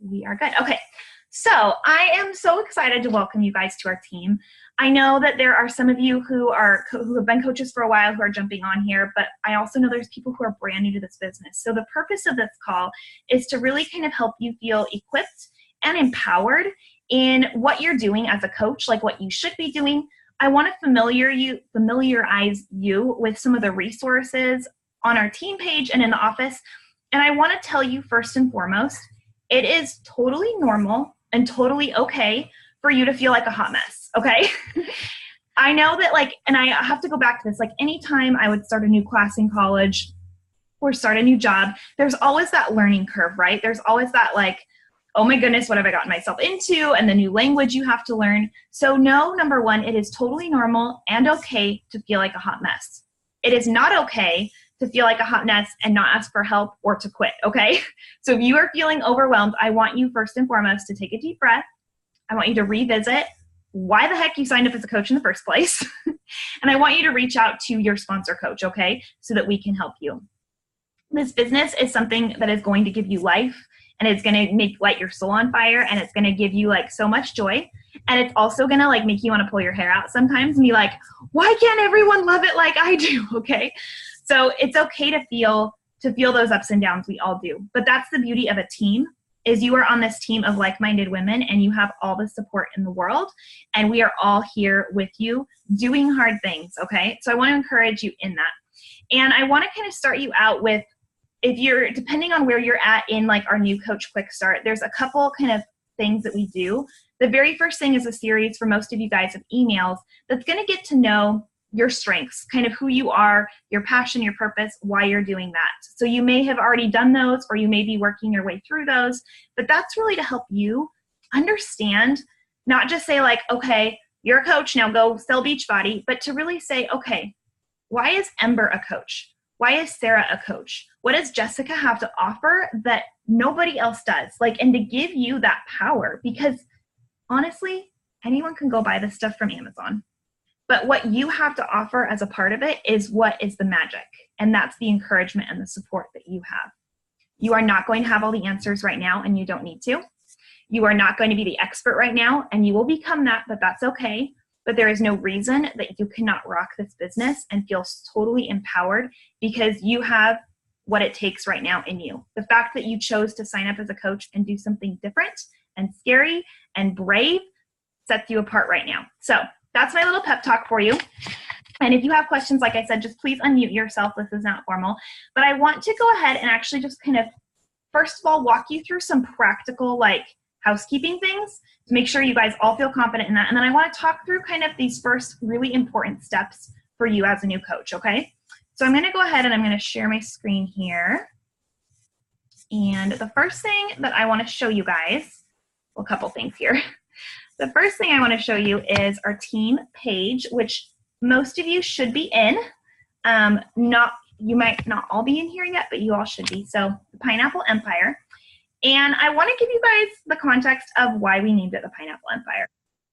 We are good. Okay. So I am so excited to welcome you guys to our team. I know that there are some of you who have been coaches for a while who are jumping on here, but I also know there's people who are brand new to this business. So the purpose of this call is to really kind of help you feel equipped and empowered in what you're doing as a coach, like what you should be doing. I want to familiarize you with some of the resources on our team page and in the office. And I want to tell you first and foremost, it is totally normal and totally okay for you to feel like a hot mess, okay? I know that and I have to go back to this, anytime I would start a new class in college or start a new job, there's always that learning curve, right? There's always that oh my goodness, what have I gotten myself into? And the new language you have to learn. So no, number one, it is totally normal and okay to feel like a hot mess. It is not okay to feel like a hot mess and not ask for help or to quit, okay? So if you are feeling overwhelmed, I want you first and foremost to take a deep breath. I want you to revisit why the heck you signed up as a coach in the first place. And I want you to reach out to your sponsor coach, okay? So that we can help you. This business is something that is going to give you life, and it's going to light your soul on fire, and it's going to give you so much joy. And it's also going to make you want to pull your hair out sometimes and be like, why can't everyone love it like I do? Okay. So it's okay to feel those ups and downs. We all do. But that's the beauty of a team, is you are on this team of like-minded women and you have all the support in the world, and we are all here with you doing hard things. Okay. So I want to encourage you in that. And I want to kind of start you out with, depending on where you're at in our new Coach Quick Start, there's a couple kind of things that we do. The very first thing is a series for most of you guys of emails that's going to get to know your strengths, kind of who you are, your passion, your purpose, why you're doing that. So you may have already done those, or you may be working your way through those, but that's really to help you understand, not just say okay, you're a coach, now go sell Beachbody, but to really say, okay, why is Ember a coach? Why is Sarah a coach? What does Jessica have to offer that nobody else does? And to give you that power, because honestly, anyone can go buy this stuff from Amazon. But what you have to offer as a part of it is what is the magic. And that's the encouragement and the support that you have. You are not going to have all the answers right now, and you don't need to. You are not going to be the expert right now, and you will become that, but that's okay. But there is no reason that you cannot rock this business and feel totally empowered, because you have what it takes right now in you. The fact that you chose to sign up as a coach and do something different and scary and brave sets you apart right now. So that's my little pep talk for you. And if you have questions, like I said, just please unmute yourself. This is not formal. But I want to go ahead and actually just kind of, first of all, walk you through some practical housekeeping things to make sure you guys all feel confident in that. And then I want to talk through kind of these first really important steps for you as a new coach, okay? So I'm going to go ahead and I'm going to share my screen here. And the first thing that I want to show you guys, well, a couple things here. The first thing I want to show you is our team page, which most of you should be in. You might not all be in here yet, but you all should be. So the Pineapple Empire. And I want to give you guys the context of why we named it the Pineapple Empire.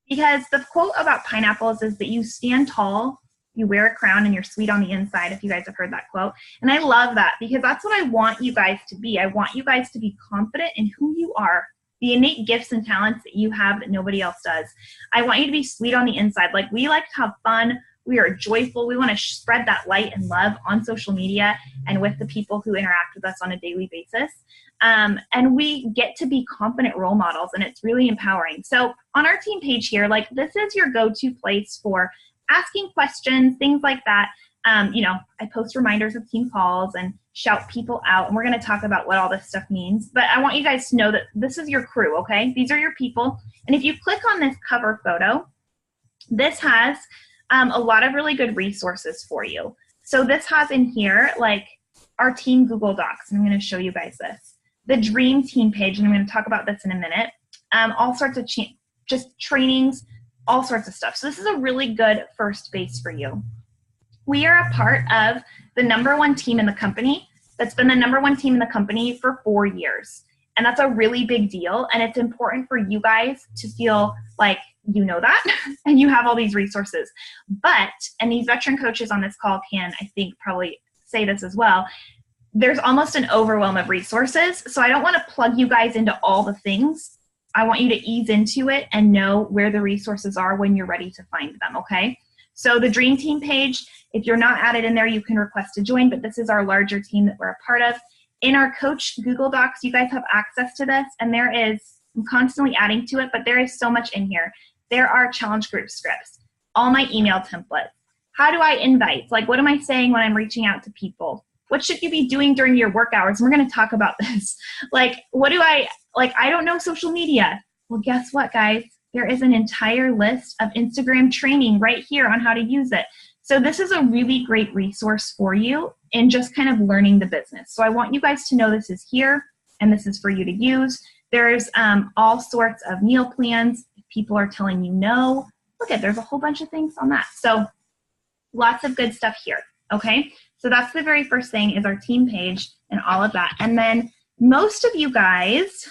Because the quote about pineapples is that you stand tall, you wear a crown, and you're sweet on the inside, if you guys have heard that quote. And I love that, because that's what I want you guys to be. I want you guys to be confident in who you are, the innate gifts and talents that you have that nobody else does. I want you to be sweet on the inside. We like to have fun. We are joyful. We want to spread that light and love on social media and with the people who interact with us on a daily basis. And we get to be confident role models, and it's really empowering. So on our team page here, this is your go-to place for asking questions, things like that. I post reminders of team calls and shout people out, and we're going to talk about what all this stuff means. But I want you guys to know that this is your crew, okay? These are your people. And if you click on this cover photo, this has a lot of really good resources for you. So this has in here, our team Google Docs, and I'm going to show you guys this. The Dream Team page, and I'm going to talk about this in a minute. All sorts of just trainings, all sorts of stuff. So this is a really good first base for you. We are a part of the #1 team in the company that's been the #1 team in the company for 4 years. And that's a really big deal. And it's important for you guys to feel like you know that and you have all these resources. But, and these veteran coaches on this call can, I think, probably say this as well, there's almost an overwhelm of resources. So I don't want to plug you guys into all the things. I want you to ease into it and know where the resources are when you're ready to find them, okay? So the Dream Team page, if you're not added in there, you can request to join, but this is our larger team that we're a part of. In our Coach Google Docs, you guys have access to this, and there is, I'm constantly adding to it, but there is so much in here. There are challenge group scripts, all my email templates. How do I invite? Like, what am I saying when I'm reaching out to people? What should you be doing during your work hours? And we're going to talk about this. Like, I don't know social media. Well, guess what, guys? There is an entire list of Instagram training right here on how to use it. So this is a really great resource for you in just kind of learning the business. So I want you guys to know this is here and this is for you to use. There's all sorts of meal plans. If people are telling you no, look at, there's a whole bunch of things on that. So lots of good stuff here, okay? So that's the very first thing is our team page and all of that. And then most of you guys,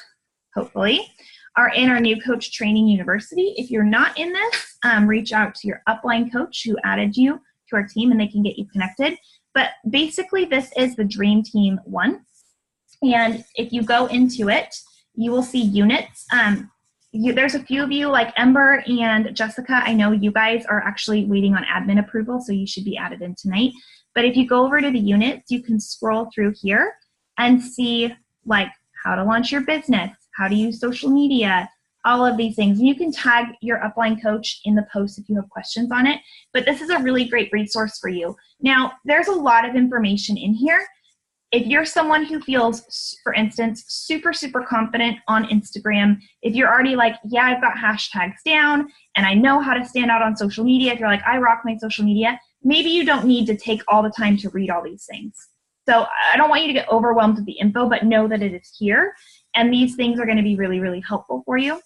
hopefully, are in our new Coach Training University. If you're not in this, reach out to your upline coach who added you to our team and they can get you connected. But basically this is the Dream Team 1. And if you go into it, you will see units. There's a few of you like Ember and Jessica. I know you guys are actually waiting on admin approval, so you should be added in tonight. But if you go over to the units, you can scroll through here and see like how to launch your business, how to use social media, all of these things. And you can tag your upline coach in the post if you have questions on it. But this is a really great resource for you. Now, there's a lot of information in here. If you're someone who feels, for instance, super, super confident on Instagram, if you're already like, yeah, I've got hashtags down and I know how to stand out on social media, if you're like, I rock my social media, maybe you don't need to take all the time to read all these things. So I don't want you to get overwhelmed with the info, but know that it is here. And these things are going to be really, really helpful for you.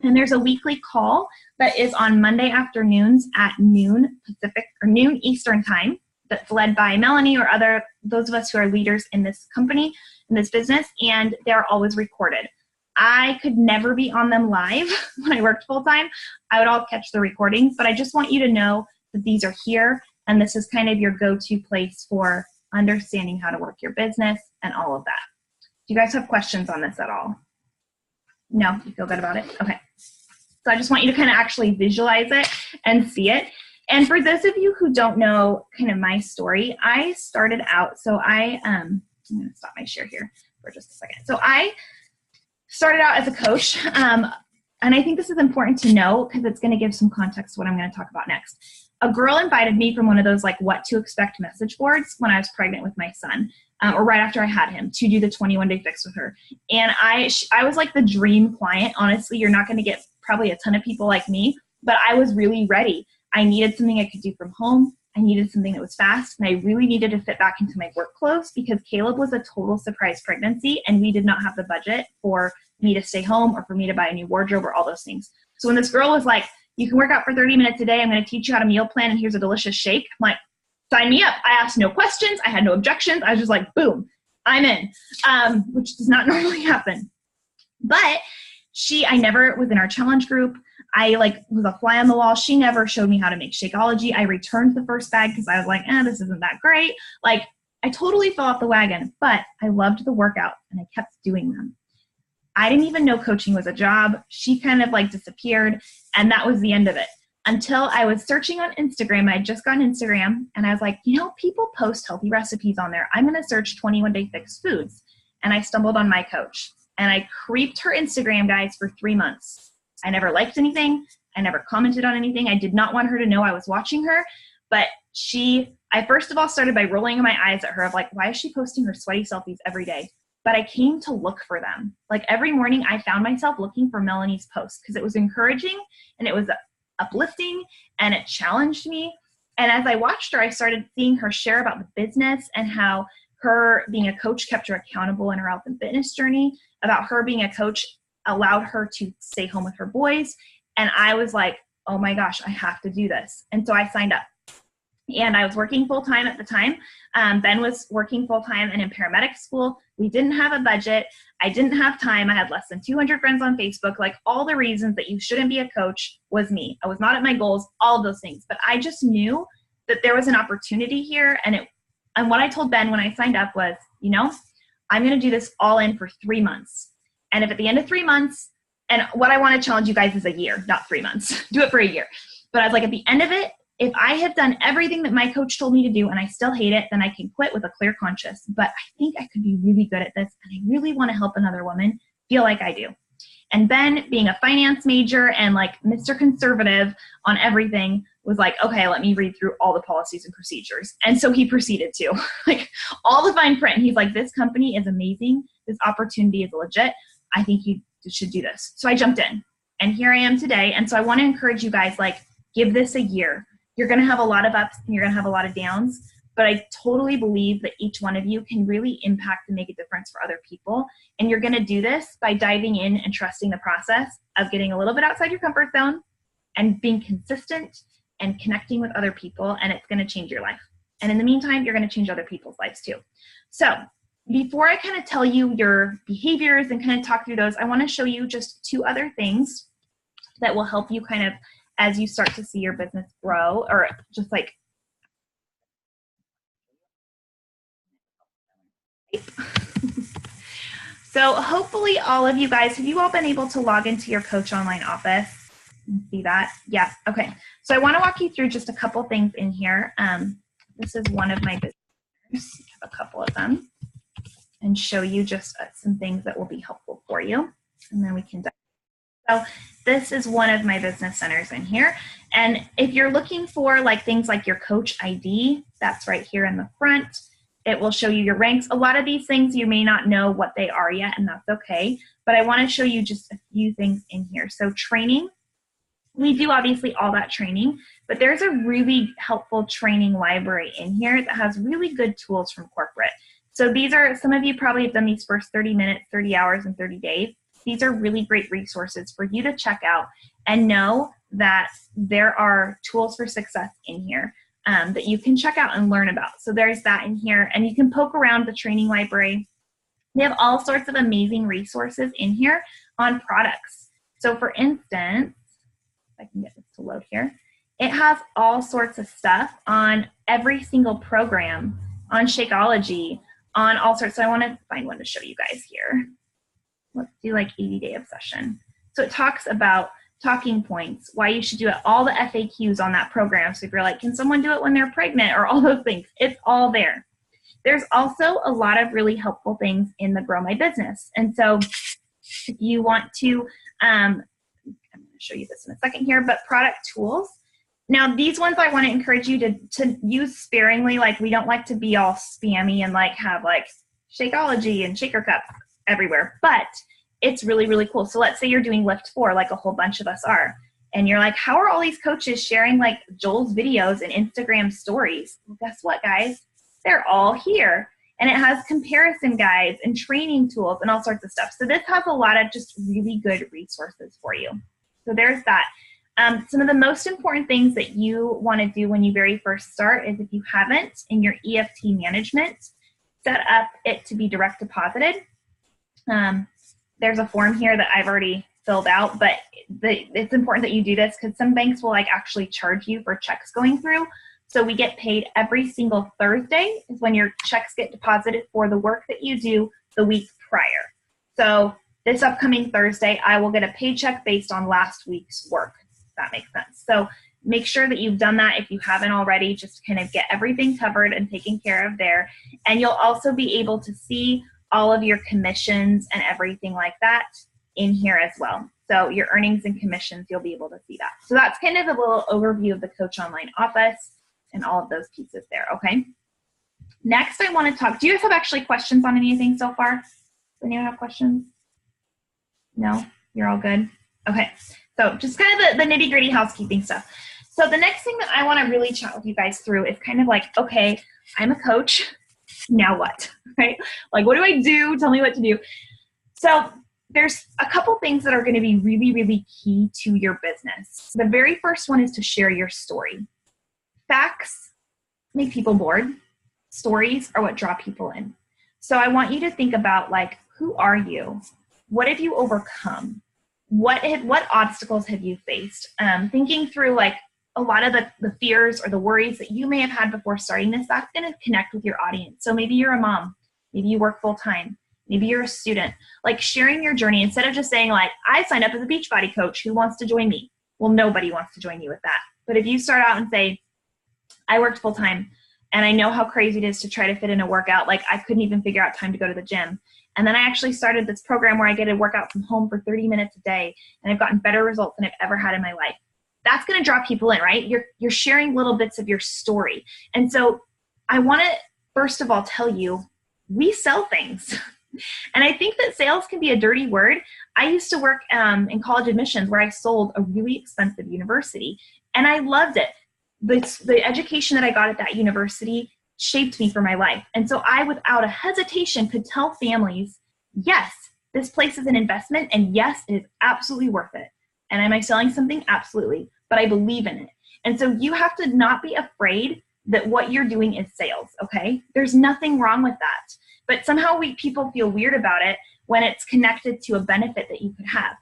And there's a weekly call that is on Monday afternoons at noon Pacific or noon Eastern time that's led by Melanie or those of us who are leaders in this company, in this business, and they're always recorded. I could never be on them live when I worked full time. I would all catch the recordings, but I just want you to know that these are here and this is kind of your go-to place for understanding how to work your business and all of that. Do you guys have questions on this at all? No? You feel good about it? Okay. So I just want you to kind of actually visualize it and see it. And for those of you who don't know kind of my story, I started out, so I'm going to stop my share here for just a second. So I started out as a coach, and I think this is important to know because it's going to give some context to what I'm going to talk about next. A girl invited me from one of those like what to expect message boards when I was pregnant with my son, or right after I had him, to do the 21-day fix with her. And I was like the dream client. Honestly, you're not going to get probably a ton of people like me, but I was really ready. I needed something I could do from home. I needed something that was fast, and I really needed to fit back into my work clothes because Caleb was a total surprise pregnancy, and we did not have the budget for me to stay home or for me to buy a new wardrobe or all those things. So when this girl was like, you can work out for 30 minutes a day, I'm going to teach you how to meal plan, and here's a delicious shake, I'm like, sign me up. I asked no questions. I had no objections. I was just like, boom, I'm in, which does not normally happen. But I never was in our challenge group. I was a fly on the wall. She never showed me how to make Shakeology. I returned the first bag because I was like, this isn't that great. I totally fell off the wagon, but I loved the workout and I kept doing them. I didn't even know coaching was a job. She kind of disappeared, and that was the end of it. Until I was searching on Instagram. I had just gotten Instagram, and I was like, people post healthy recipes on there. I'm going to search 21-day fix foods. And I stumbled on my coach, and I creeped her Instagram, guys, for 3 months. I never liked anything. I never commented on anything. I did not want her to know I was watching her. But I first of all started by rolling my eyes at her of why is she posting her sweaty selfies every day? But I came to look for them. Every morning I found myself looking for Melanie's posts because it was encouraging and it was uplifting and it challenged me. And as I watched her, I started seeing her share about the business and how her being a coach kept her accountable in her health and fitness journey, about her being a coach allowed her to stay home with her boys. And I was like, oh my gosh, I have to do this. And so I signed up. And I was working full-time at the time. Ben was working full-time and in paramedic school. We didn't have a budget. I didn't have time. I had less than 200 friends on Facebook. All the reasons that you shouldn't be a coach was me. I was not at my goals, all of those things. But I just knew that there was an opportunity here, and And what I told Ben when I signed up was, you know, I'm going to do this all in for 3 months. And if at the end of 3 months, and what I want to challenge you guys is a year, not 3 months. Do it for a year. But I was like, at the end of it, if I have done everything that my coach told me to do and I still hate it, then I can quit with a clear conscience. But I think I could be really good at this, and I really want to help another woman feel like I do. And Ben, being a finance major and like Mr. Conservative on everything, was like, okay, let me read through all the policies and procedures. And so he proceeded to, like, all the fine print. He's like, this company is amazing. This opportunity is legit. I think you should do this. So I jumped in, and here I am today. And so I want to encourage you guys, like, give this a year. You're going to have a lot of ups and you're going to have a lot of downs, but I totally believe that each one of you can really impact and make a difference for other people. And you're going to do this by diving in and trusting the process of getting a little bit outside your comfort zone and being consistent and connecting with other people, and it's going to change your life. And in the meantime, you're going to change other people's lives too. So before I kind of tell you your behaviors and kind of talk through those, I want to show you just 2 other things that will help you kind of as you start to see your business grow, or just like so hopefully all of you guys, have you all been able to log into your Coach Online office? See that? Yeah. Okay. So I want to walk you through just a couple things in here. This is one of my business. I have a couple of them, and show you just some things that will be helpful for you, and then we can dive. So this is one of my business centers in here. And if you're looking for like things like your Coach ID, that's right here in the front. It will show you your ranks. A lot of these things you may not know what they are yet, and that's okay. But I want to show you just a few things in here. So training, we do obviously all that training, but there's a really helpful training library in here that has really good tools from corporate. So these are, some of you probably have done these first 30 minutes, 30 hours, and 30 days. These are really great resources for you to check out and know that there are tools for success in here that you can check out and learn about. So there's that in here, and you can poke around the training library. They have all sorts of amazing resources in here on products. So for instance, if I can get this to load here, it has all sorts of stuff on every single program, on Shakeology, on all sorts. So I want to find one to show you guys here. Let's do like 80-day obsession. So it talks about talking points, why you should do it, all the FAQs on that program. So if you're like, can someone do it when they're pregnant, or all those things, it's all there. There's also a lot of really helpful things in the Grow My Business. And so if you want to, I'm going to show you this in a second here, but product tools. Now these ones I want to encourage you to use sparingly. Like, we don't like to be all spammy and like have like Shakeology and Shaker Cup everywhere, but it's really, really cool. So let's say you're doing Lift 4, like a whole bunch of us are, and you're like, how are all these coaches sharing like Joel's videos and Instagram stories? Well, guess what, guys? They're all here. And it has comparison guides and training tools and all sorts of stuff. So this has a lot of just really good resources for you. So there's that. Some of the most important things that you want to do when you very first start is, if you haven't in your EFT management set up it to be direct deposited. There's a form here that I've already filled out, but it's important that you do this because some banks will like actually charge you for checks going through. So we get paid every single Thursday is when your checks get deposited for the work that you do the week prior. So this upcoming Thursday, I will get a paycheck based on last week's work, if that makes sense. So make sure that you've done that if you haven't already, just kind of get everything covered and taken care of there. And you'll also be able to see all of your commissions and everything like that in here as well. So your earnings and commissions, you'll be able to see that. So that's kind of a little overview of the Coach Online office and all of those pieces there, okay? Next, I want to talk, do you guys have actually questions on anything so far? Does anyone have questions? No? You're all good? Okay. So just kind of the nitty-gritty housekeeping stuff. So the next thing that I want to really chat with you guys through is kind of like, okay, I'm a coach. Now what, right? Like, what do I do? Tell me what to do. So there's a couple things that are going to be really, really key to your business. The very first one is to share your story. Facts make people bored. Stories are what draw people in. So I want you to think about, like, who are you? What have you overcome? What obstacles have you faced? Thinking through, like, a lot of the fears or the worries that you may have had before starting this, that's going to connect with your audience. So maybe you're a mom, maybe you work full time, maybe you're a student, like sharing your journey instead of just saying like, I signed up as a Beachbody coach, who wants to join me? Well, nobody wants to join you with that. But if you start out and say, I worked full time and I know how crazy it is to try to fit in a workout. Like I couldn't even figure out time to go to the gym. And then I actually started this program where I get to work out from home for 30 minutes a day. And I've gotten better results than I've ever had in my life. That's going to draw people in, right? You're sharing little bits of your story. And so I want to, first of all, tell you, we sell things. And I think that sales can be a dirty word. I used to work in college admissions where I sold a really expensive university. And I loved it. The education that I got at that university shaped me for my life. And so I, without a hesitation, could tell families, yes, this place is an investment, and yes, it is absolutely worth it. And am I selling something? Absolutely. But I believe in it. And so you have to not be afraid that what you're doing is sales, okay? There's nothing wrong with that. But somehow people feel weird about it when it's connected to a benefit that you could have.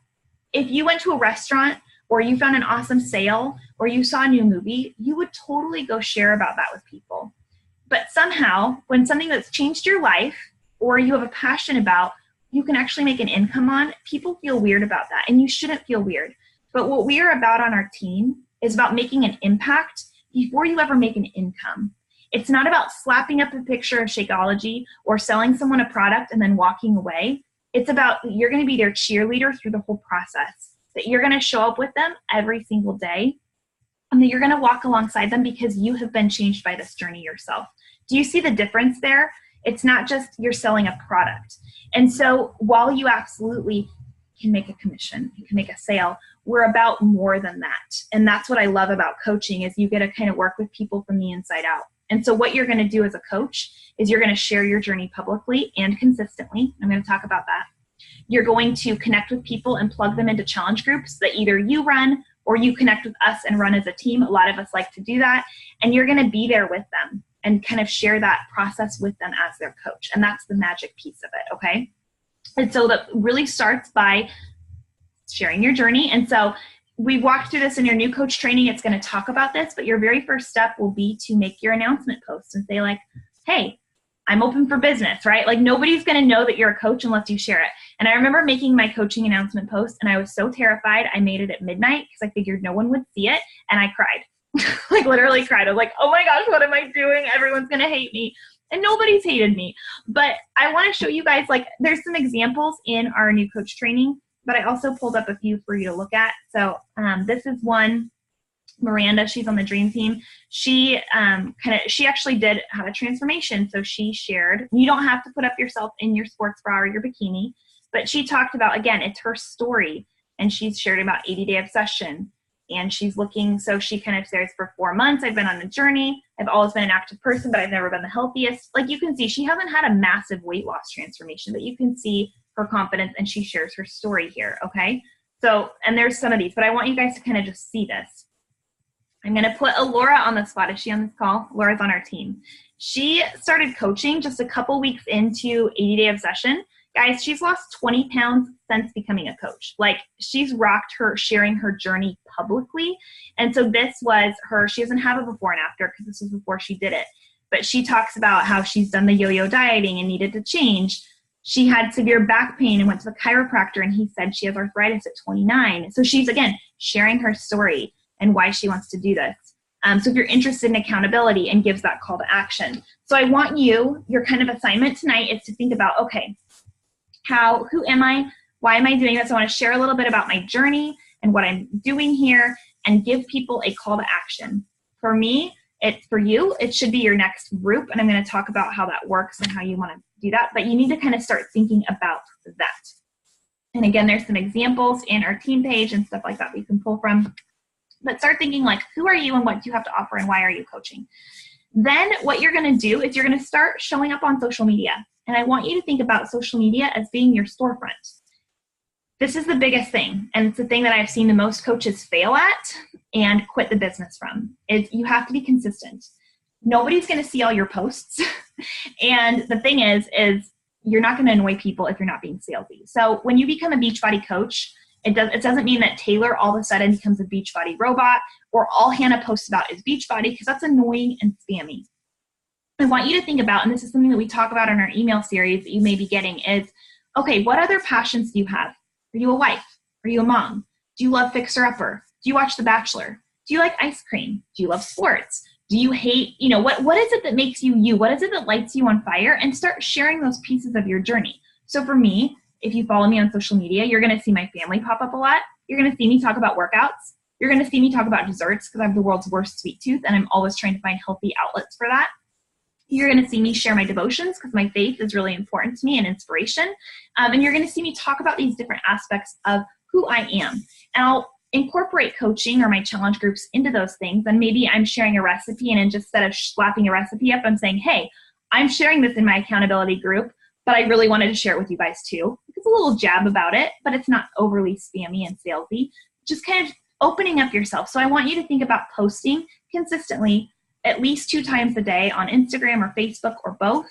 If you went to a restaurant or you found an awesome sale, or you saw a new movie, you would totally go share about that with people. But somehow, when something that's changed your life, or you have a passion about, you can actually make an income on, people feel weird about that, and you shouldn't feel weird. But what we are about on our team is about making an impact before you ever make an income. It's not about slapping up a picture of Shakeology or selling someone a product and then walking away. It's about you're going to be their cheerleader through the whole process, that you're going to show up with them every single day, and that you're going to walk alongside them because you have been changed by this journey yourself. Do you see the difference there? It's not just you're selling a product. And so while you absolutely can make a commission, you can make a sale, we're about more than that. And that's what I love about coaching, is you get to kind of work with people from the inside out. And so what you're going to do as a coach is you're going to share your journey publicly and consistently. I'm going to talk about that. You're going to connect with people and plug them into challenge groups that either you run or you connect with us and run as a team. A lot of us like to do that. And you're going to be there with them and kind of share that process with them as their coach. And that's the magic piece of it, okay? And so that really starts by sharing your journey. And so we walked through this in your new coach training. It's going to talk about this, but your very first step will be to make your announcement post and say like, hey, I'm open for business, right? Like nobody's going to know that you're a coach unless you share it. And I remember making my coaching announcement post and I was so terrified. I made it at midnight because I figured no one would see it. And I cried, like literally cried. I was like, oh my gosh, what am I doing? Everyone's going to hate me. And nobody's hated me. But I want to show you guys, like there's some examples in our new coach training, but I also pulled up a few for you to look at. So this is one. Miranda, she's on the dream team. She actually did have a transformation. So she shared, you don't have to put up yourself in your sports bra or your bikini, but she talked about, again, it's her story. And she's shared about 80-day obsession. And she's looking, so she kind of says, for 4 months, I've been on a journey. I've always been an active person, but I've never been the healthiest. Like you can see, she hasn't had a massive weight loss transformation, but you can see her confidence and she shares her story here, okay? So, and there's some of these, but I want you guys to kind of just see this. I'm going to put Laura on the spot. Is she on this call? Laura's on our team. She started coaching just a couple weeks into 80-day obsession. Guys, she's lost 20 pounds since becoming a coach. Like she's rocked her sharing her journey publicly. And so this was her, she doesn't have a before and after because this was before she did it. But she talks about how she's done the yo-yo dieting and needed to change. She had severe back pain and went to the chiropractor and he said she has arthritis at 29. So she's, again, sharing her story and why she wants to do this. So if you're interested in accountability, and gives that call to action. So I want you, your kind of assignment tonight is to think about, okay, who am I? Why am I doing this? I want to share a little bit about my journey and what I'm doing here and give people a call to action. For me, for you, it should be your next group. And I'm going to talk about how that works and how you want to do that. But you need to kind of start thinking about that. And again, there's some examples in our team page and stuff like that you can pull from. But start thinking like, who are you and what do you have to offer and why are you coaching? Then what you're going to do is you're going to start showing up on social media. And I want you to think about social media as being your storefront. This is the biggest thing. And it's the thing that I've seen the most coaches fail at and quit the business from, is you have to be consistent. Nobody's going to see all your posts. And the thing is you're not going to annoy people if you're not being salesy. So when you become a Beachbody coach, It doesn't mean that Taylor all of a sudden becomes a Beachbody robot, or all Hannah posts about is Beachbody, because that's annoying and spammy. I want you to think about, and this is something that we talk about in our email series that you may be getting, is, okay, what other passions do you have? Are you a wife? Are you a mom? Do you love Fixer Upper? Do you watch The Bachelor? Do you like ice cream? Do you love sports? Do you hate, what is it that makes you you? What is it that lights you on fire? And start sharing those pieces of your journey. So for me, if you follow me on social media, you're going to see my family pop up a lot. You're going to see me talk about workouts. You're going to see me talk about desserts because I have the world's worst sweet tooth and I'm always trying to find healthy outlets for that. You're going to see me share my devotions because my faith is really important to me and inspiration. And you're going to see me talk about these different aspects of who I am. And I'll incorporate coaching or my challenge groups into those things. And maybe I'm sharing a recipe, and instead of slapping a recipe up, I'm saying, hey, I'm sharing this in my accountability group, but I really wanted to share it with you guys too. It's a little jab about it, but it's not overly spammy and salesy. Just kind of opening up yourself. So I want you to think about posting consistently at least 2 times a day on Instagram or Facebook or both.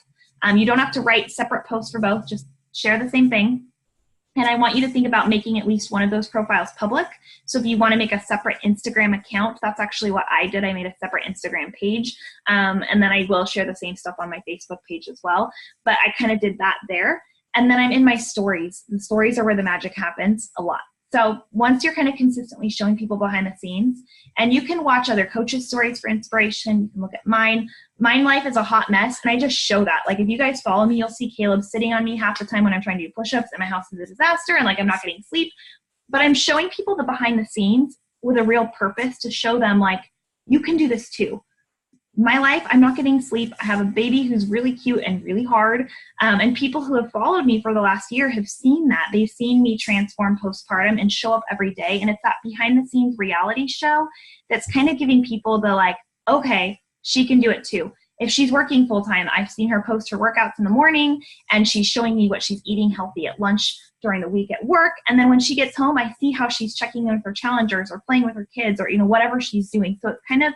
You don't have to write separate posts for both, just share the same thing. And I want you to think about making at least one of those profiles public. So if you want to make a separate Instagram account, that's actually what I did. I made a separate Instagram page. And then I will share the same stuff on my Facebook page as well. But I kind of did that there. And then I'm in my stories. The stories are where the magic happens a lot. So once you're kind of consistently showing people behind the scenes, and you can watch other coaches' stories for inspiration, you can look at mine. Mine life is a hot mess, and I just show that. Like if you guys follow me, you'll see Caleb sitting on me half the time when I'm trying to do push-ups, and my house is a disaster, and like I'm not getting sleep. But I'm showing people the behind the scenes with a real purpose to show them like, you can do this too. My life, I'm not getting sleep. I have a baby who's really cute and really hard. And people who have followed me for the last year have seen that. They've seen me transform postpartum and show up every day. And it's that behind the scenes reality show that's kind of giving people the like, okay, she can do it too. If she's working full time, I've seen her post her workouts in the morning and she's showing me what she's eating healthy at lunch during the week at work. And then when she gets home, I see how she's checking in with her challengers or playing with her kids or, whatever she's doing. So it's kind of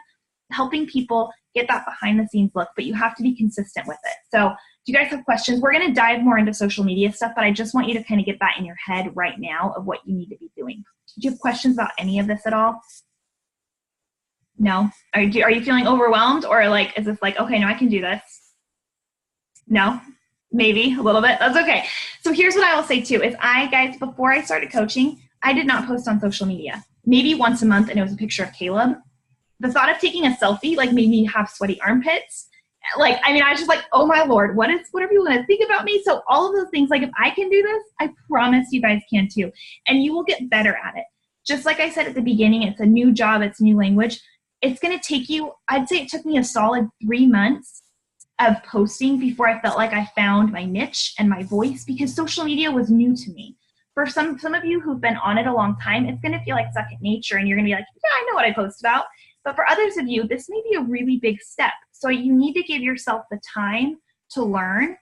helping people get that behind the scenes look, but you have to be consistent with it. So do you guys have questions? We're going to dive more into social media stuff, but I just want you to kind of get that in your head right now of what you need to be doing. Do you have questions about any of this at all? No? Are you feeling overwhelmed, or like, is this like, okay, no, I can do this? No? Maybe a little bit. That's okay. So here's what I will say too, is guys, before I started coaching, I did not post on social media. Maybe once a month, and it was a picture of Caleb. The thought of taking a selfie like made me have sweaty armpits. Like, I was just like, oh my Lord, what are people going to think about me? So all of those things, like if I can do this, I promise you guys can too. And you will get better at it. Just like I said at the beginning, it's a new job, it's new language. It's going to take you, I'd say it took me a solid 3 months of posting before I felt like I found my niche and my voice, because social media was new to me. For some of you who've been on it a long time, it's going to feel like second nature and you're going to be like, yeah, I know what I post about. But for others of you, this may be a really big step. So you need to give yourself the time to learn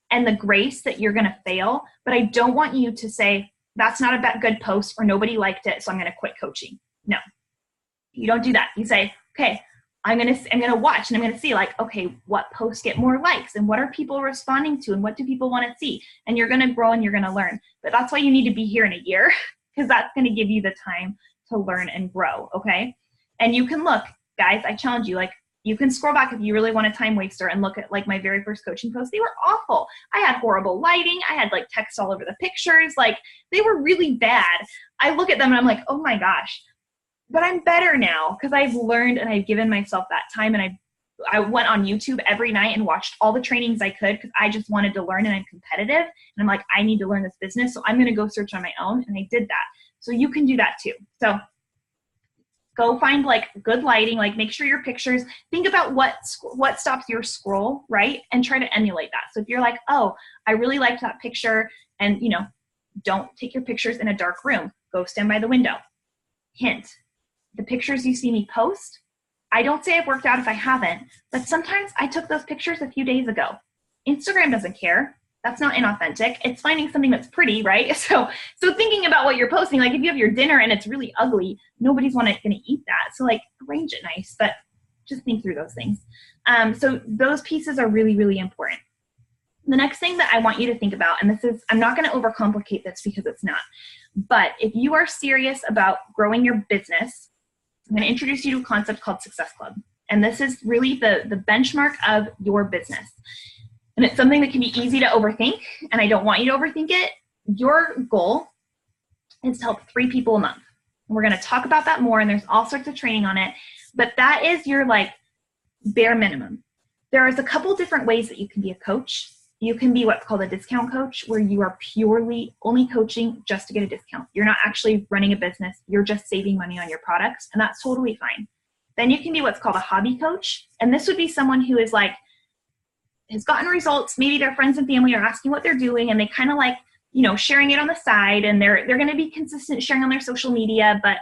and the grace that you're going to fail. But I don't want you to say, that's not a good post or nobody liked it, so I'm going to quit coaching. No, you don't do that. You say, okay, I'm going to watch and I'm going to see like, okay, what posts get more likes and what are people responding to and what do people want to see? And you're going to grow and you're going to learn. But that's why you need to be here in a year, because that's going to give you the time to learn and grow. Okay. And you can look, guys, I challenge you, like you can scroll back if you really want a time waster and look at like my very first coaching posts. They were awful. I had horrible lighting. I had like text all over the pictures. Like they were really bad. I look at them and I'm like, oh my gosh, but I'm better now because I've learned and I've given myself that time. And I went on YouTube every night and watched all the trainings I could because I just wanted to learn and I'm competitive. And I'm like, I need to learn this business. So I'm going to go search on my own. And I did that. So you can do that too. So go find like good lighting, like make sure your pictures, think about what stops your scroll, right? And try to emulate that. So if you're like, oh, I really liked that picture and don't take your pictures in a dark room, go stand by the window. Hint, the pictures you see me post, I don't say I've worked out if I haven't, but sometimes I took those pictures a few days ago. Instagram doesn't care. That's not inauthentic. It's finding something that's pretty, right? So thinking about what you're posting, like if you have your dinner and it's really ugly, nobody's going to eat that. So like arrange it nice, but just think through those things. So those pieces are really, really important. The next thing that I want you to think about, and this is, I'm not going to overcomplicate this because it's not, but if you are serious about growing your business, I'm going to introduce you to a concept called Success Club. And this is really the benchmark of your business. And it's something that can be easy to overthink, and I don't want you to overthink it. Your goal is to help 3 people a month. And we're going to talk about that more, and there's all sorts of training on it, but that is your like bare minimum. There is a couple different ways that you can be a coach. You can be what's called a discount coach, where you are purely only coaching just to get a discount. You're not actually running a business. You're just saving money on your products, and that's totally fine. Then you can be what's called a hobby coach. And this would be someone who is like, has gotten results. Maybe their friends and family are asking what they're doing, and they kind of like, you know, sharing it on the side, and they're going to be consistent sharing on their social media, but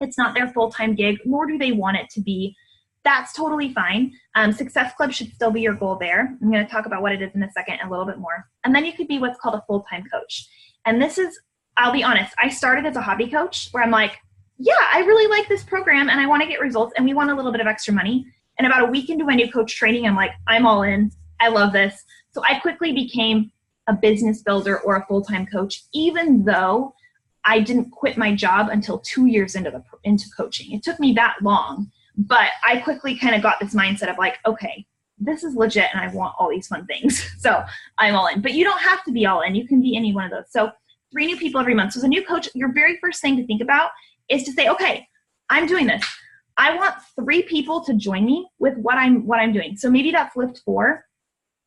it's not their full-time gig, nor do they want it to be. That's totally fine. Success Club should still be your goal there. I'm going to talk about what it is in a second, a little bit more. And then you could be what's called a full-time coach. And this is, I'll be honest, I started as a hobby coach where I'm like, yeah, I really like this program and I want to get results and we want a little bit of extra money. And about a week into my new coach training, I'm like, I'm all in. I love this. So I quickly became a business builder or a full-time coach, even though I didn't quit my job until 2 years into coaching. It took me that long. But I quickly kind of got this mindset of like, okay, this is legit and I want all these fun things. So I'm all in. But you don't have to be all in. You can be any one of those. So 3 new people every month. So as a new coach, your very first thing to think about is to say, okay, I'm doing this. I want 3 people to join me with what I'm doing. So maybe that's Lift 4.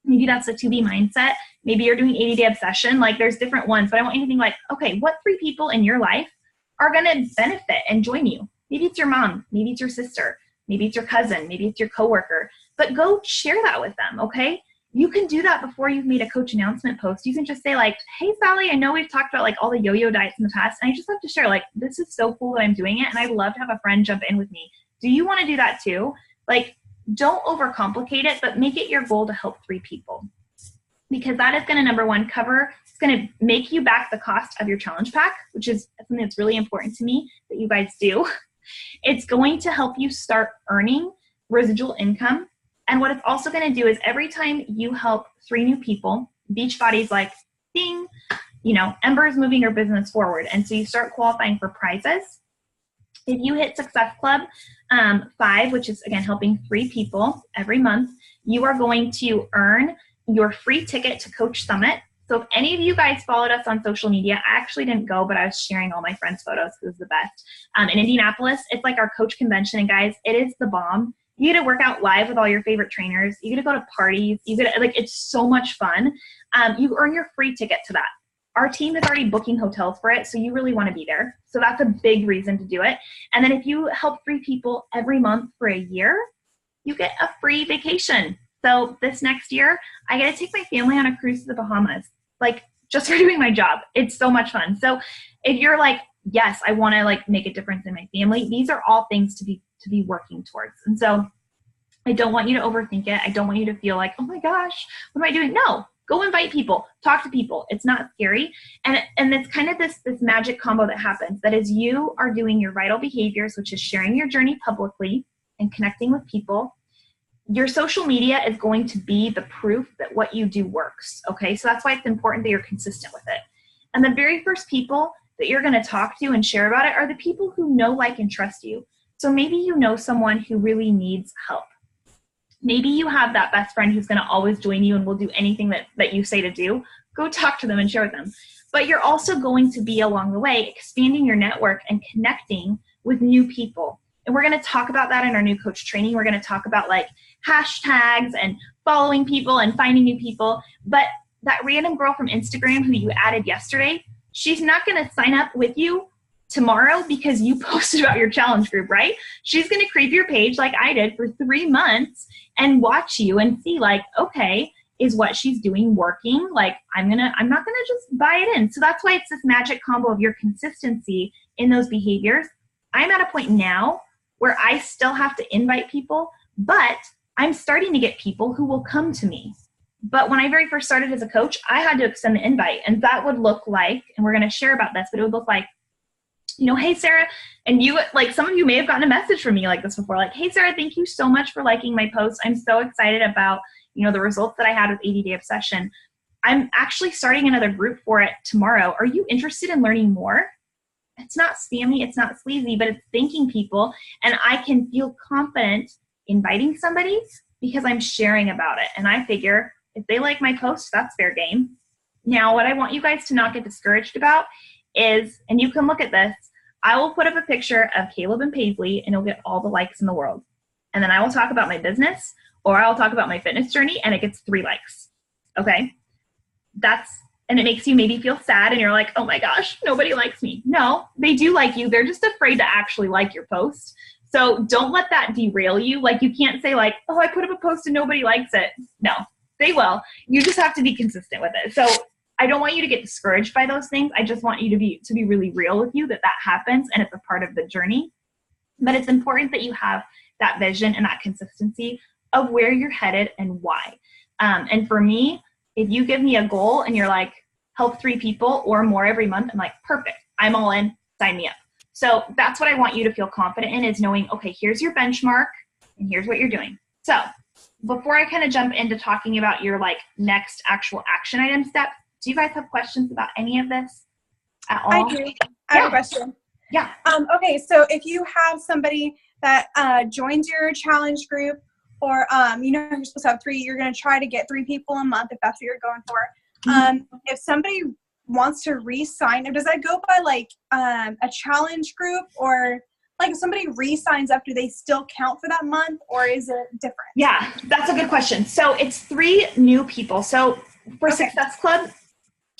Maybe that's the 2B mindset. Maybe you're doing 80-day obsession. Like there's different ones. But I want you to think like, okay, what 3 people in your life are going to benefit and join you? Maybe it's your mom. Maybe it's your sister. Maybe it's your cousin. Maybe it's your coworker. But go share that with them, okay? You can do that before you've made a coach announcement post. You can just say like, hey, Sally, I know we've talked about like all the yo-yo diets in the past, and I just love to share like, this is so cool that I'm doing it, and I'd love to have a friend jump in with me. Do you want to do that too? Like, don't overcomplicate it, but make it your goal to help 3 people. Because that is going to, number one, it's going to make you back the cost of your challenge pack, which is something that's really important to me that you guys do. It's going to help you start earning residual income. And what it's also going to do is every time you help 3 new people, Beachbody's like, ding, you know, Ember is moving your business forward. And so you start qualifying for prizes. If you hit Success Club 5, which is, again, helping 3 people every month, you are going to earn your free ticket to Coach Summit. So if any of you guys followed us on social media, I actually didn't go, but I was sharing all my friends' photos. It was the best. In Indianapolis, it's like our coach convention. And guys, it is the bomb. You get to work out live with all your favorite trainers. You get to go to parties. You get to, like, it's so much fun. You earn your free ticket to that. Our team is already booking hotels for it, so you really want to be there. So that's a big reason to do it. And then if you help 3 people every month for a year, you get a free vacation. So this next year, I get to take my family on a cruise to the Bahamas, like just for doing my job. It's so much fun. So if you're like, yes, I want to like make a difference in my family, these are all things to be working towards. And so I don't want you to overthink it. I don't want you to feel like, oh my gosh, what am I doing? No, go invite people, talk to people. It's not scary. And it's kind of this magic combo that happens. That is, you are doing your vital behaviors, which is sharing your journey publicly and connecting with people. Your social media is going to be the proof that what you do works, okay? So that's why it's important that you're consistent with it. And the very first people that you're going to talk to and share about it are the people who know, like, and trust you. So maybe you know someone who really needs help. Maybe you have that best friend who's going to always join you and will do anything that you say to do. Go talk to them and share with them. But you're also going to be, along the way, expanding your network and connecting with new people. And we're going to talk about that in our new coach training. We're going to talk about like hashtags and following people and finding new people. But that random girl from Instagram who you added yesterday, she's not going to sign up with you tomorrow because you posted about your challenge group, right? She's going to creep your page like I did for 3 months and watch you and see like, okay, is what she's doing working? Like I'm not going to just buy it in. So that's why it's this magic combo of your consistency in those behaviors. I'm at a point now where I still have to invite people, but I'm starting to get people who will come to me. But when I very first started as a coach, I had to extend the invite, and that would look like, and we're going to share about this, but it would look like, you know, hey, Sarah, and you, like some of you may have gotten a message from me like this before, like, hey, Sarah, thank you so much for liking my post. I'm so excited about, you know, the results that I had with 80-Day Obsession. I'm actually starting another group for it tomorrow. Are you interested in learning more? It's not spammy, it's not sleazy, but it's thanking people, and I can feel confident inviting somebody because I'm sharing about it. And I figure if they like my post, that's fair game. Now, what I want you guys to not get discouraged about is, and you can look at this, I will put up a picture of Caleb and Paisley and it'll get all the likes in the world. And then I will talk about my business, or I'll talk about my fitness journey and it gets 3 likes. Okay? And it makes you maybe feel sad and you're like, oh my gosh, nobody likes me. No, they do like you. They're just afraid to actually like your post. So don't let that derail you. Like, you can't say like, oh, I put up a post and nobody likes it. No, they will. You just have to be consistent with it. So I don't want you to get discouraged by those things. I just want you to be really real with you that happens and it's a part of the journey. But it's important that you have that vision and that consistency of where you're headed and why. And for me, if you give me a goal and you're like, help 3 people or more every month, I'm like, perfect. I'm all in. Sign me up. So that's what I want you to feel confident in, is knowing, okay, here's your benchmark and here's what you're doing. So before I kind of jump into talking about your like next actual action item step, do you guys have questions about any of this at all? I do. I have a question. Yeah. Okay, so if you have somebody that joins your challenge group, or you know, you're supposed to have 3, you're going to try to get 3 people a month if that's what you're going for. If somebody wants to re-sign, does that go by like a challenge group, or like if somebody re-signs up, do they still count for that month, or is it different? Yeah, that's a good question. So it's 3 new people. So for Success Club,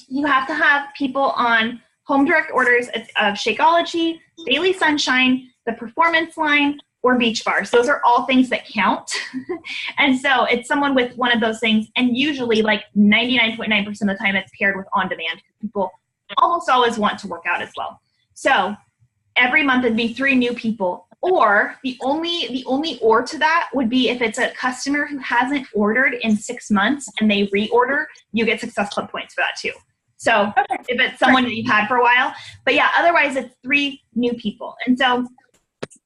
you have to have people on home direct orders of Shakeology, Daily Sunshine, the Performance Line, or Beach Bars. Those are all things that count. And so it's someone with one of those things. And usually like 99.9% of the time it's paired with on demand, because people almost always want to work out as well. So every month it'd be 3 new people. Or the only or to that would be if it's a customer who hasn't ordered in 6 months and they reorder, you get Success Club points for that too. So if it's someone that you've had for a while. But yeah, otherwise it's 3 new people. And so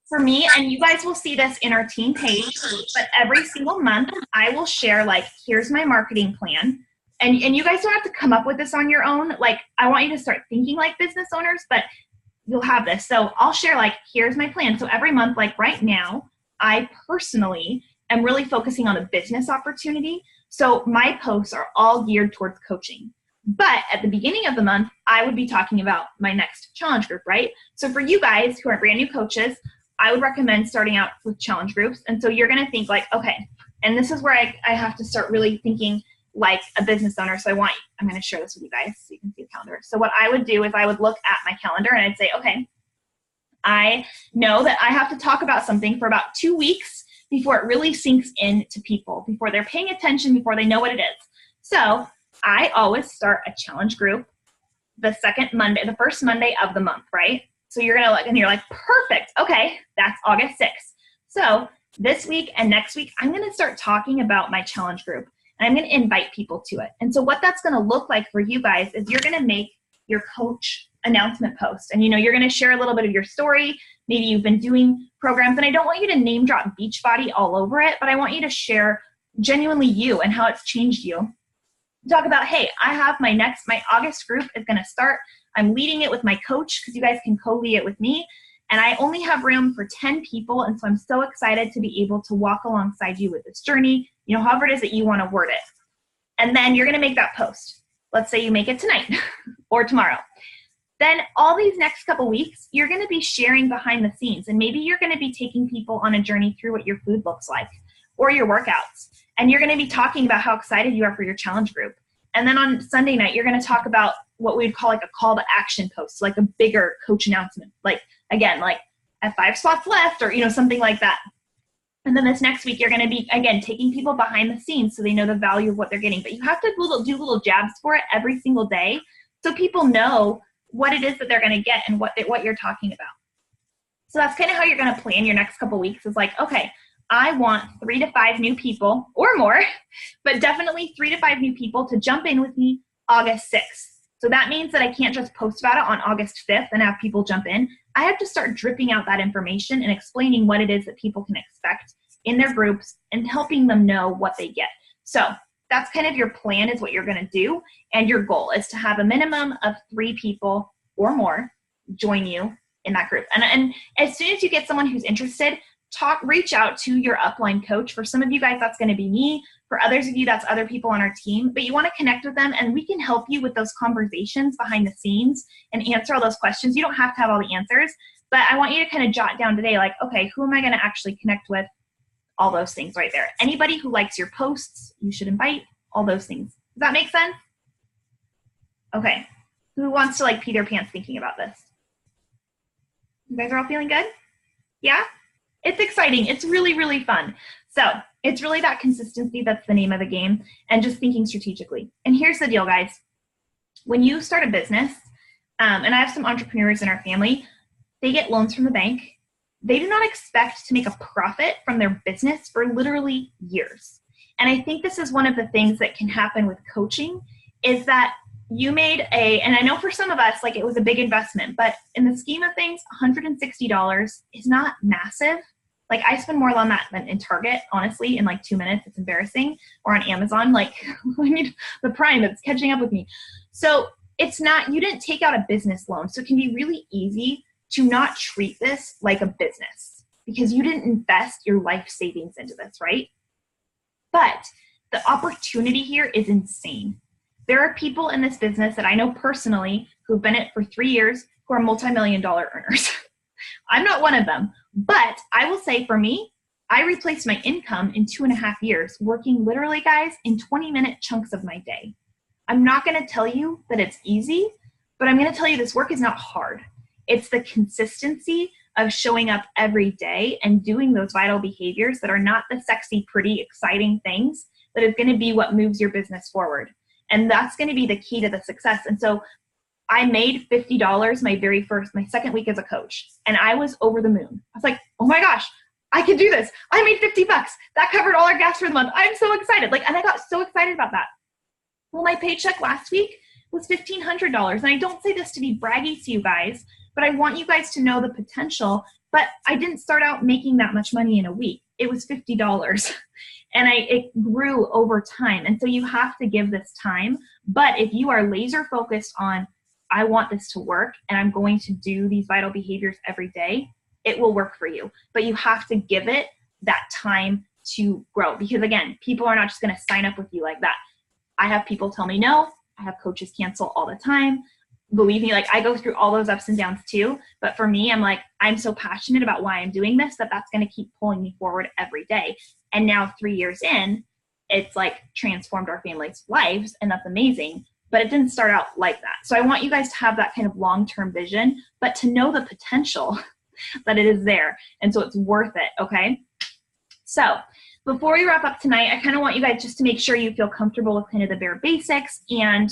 for me, and you guys will see this in our team page, but every single month I will share like, here's my marketing plan. And you guys don't have to come up with this on your own. Like, I want you to start thinking like business owners, but you'll have this. So I'll share like, here's my plan. So every month, like right now, I personally am really focusing on a business opportunity. So my posts are all geared towards coaching. But at the beginning of the month, I would be talking about my next challenge group, right? So for you guys who are brand new coaches, I would recommend starting out with challenge groups. And so you're going to think like, okay, and this is where I have to start really thinking like a business owner. So I'm going to share this with you guys so you can see the calendar. So what I would do is I would look at my calendar and I'd say, okay, I know that I have to talk about something for about 2 weeks before it really sinks into people, before they're paying attention, before they know what it is. So I always start a challenge group the first Monday of the month, right? So you're going to look and you're like, perfect. Okay, that's August 6th. So this week and next week, I'm going to start talking about my challenge group and I'm going to invite people to it. And so what that's going to look like for you guys is you're going to make your coach announcement post. And, you're going to share a little bit of your story. Maybe you've been doing programs, and I don't want you to name drop Beachbody all over it, but I want you to share genuinely you and how it's changed you. Talk about, hey, I have my August group is going to start. I'm leading it with my coach because you guys can co-lead it with me. And I only have room for 10 people. And so I'm so excited to be able to walk alongside you with this journey, however it is that you want to word it. And then you're going to make that post. Let's say you make it tonight or tomorrow. Then all these next couple weeks, you're going to be sharing behind the scenes. And maybe you're going to be taking people on a journey through what your food looks like or your workouts. And you're going to be talking about how excited you are for your challenge group. And then on Sunday night, you're going to talk about what we'd call like a call to action post, like a bigger coach announcement. Like, again, like at 5 spots left or, something like that. And then this next week, you're going to be, again, taking people behind the scenes so they know the value of what they're getting. But you have to do little jabs for it every single day so people know what it is that they're going to get and what you're talking about. So that's kind of how you're going to plan your next couple weeks is like, okay, I want 3 to 5 new people or more, but definitely 3 to 5 new people to jump in with me August 6th. So that means that I can't just post about it on August 5th and have people jump in. I have to start dripping out that information and explaining what it is that people can expect in their groups and helping them know what they get. So that's kind of your plan is what you're going to do. And your goal is to have a minimum of 3 people or more join you in that group. And as soon as you get someone who's interested, reach out to your upline coach. For some of you guys, that's going to be me. For others of you, that's other people on our team. But you want to connect with them, and we can help you with those conversations behind the scenes and answer all those questions. You don't have to have all the answers, but I want you to kind of jot down today, like, okay, who am I going to actually connect with? All those things right there. Anybody who likes your posts, you should invite. All those things. Does that make sense? Okay. Who wants to like pee their pants thinking about this? You guys are all feeling good? Yeah? It's exciting. It's really, really fun. So it's really that consistency that's the name of the game, and just thinking strategically. And here's the deal, guys. When you start a business, and I have some entrepreneurs in our family, they get loans from the bank. They do not expect to make a profit from their business for literally years. And I think this is one of the things that can happen with coaching is that you made and I know for some of us, like it was a big investment, but in the scheme of things, $160 is not massive. Like I spend more on that than in Target, honestly, in like 2 minutes. It's embarrassing. Or on Amazon, like I need the Prime, it's catching up with me. So it's not, you didn't take out a business loan. So it can be really easy to not treat this like a business because you didn't invest your life savings into this, right? But the opportunity here is insane. There are people in this business that I know personally who've been in it for 3 years who are multi-million-dollar earners. I'm not one of them, but I will say for me, I replaced my income in 2.5 years working literally, guys, in 20-minute chunks of my day. I'm not going to tell you that it's easy, but I'm going to tell you this work is not hard. It's the consistency of showing up every day and doing those vital behaviors that are not the sexy, pretty, exciting things that is going to be what moves your business forward. And that's going to be the key to the success. And so I made $50 my second week as a coach, and I was over the moon. I was like, oh my gosh, I can do this. I made $50. That covered all our gas for the month. I'm so excited. And I got so excited about that. Well, my paycheck last week was $1,500. And I don't say this to be braggy to you guys, but I want you guys to know the potential. But I didn't start out making that much money in a week. It was $50. And it grew over time. And so you have to give this time. But if you are laser focused on, I want this to work and I'm going to do these vital behaviors every day, it will work for you. But you have to give it that time to grow. Because again, people are not just going to sign up with you like that. I have people tell me no. I have coaches cancel all the time. Believe me, I go through all those ups and downs too. But for me, I'm so passionate about why I'm doing this that's going to keep pulling me forward every day. And now 3 years in, it's transformed our family's lives, and that's amazing. But it didn't start out like that. So I want you guys to have that kind of long-term vision, but to know the potential that it is there. And so it's worth it, okay? So before we wrap up tonight, I kind of want you guys just to make sure you feel comfortable with kind of the bare basics and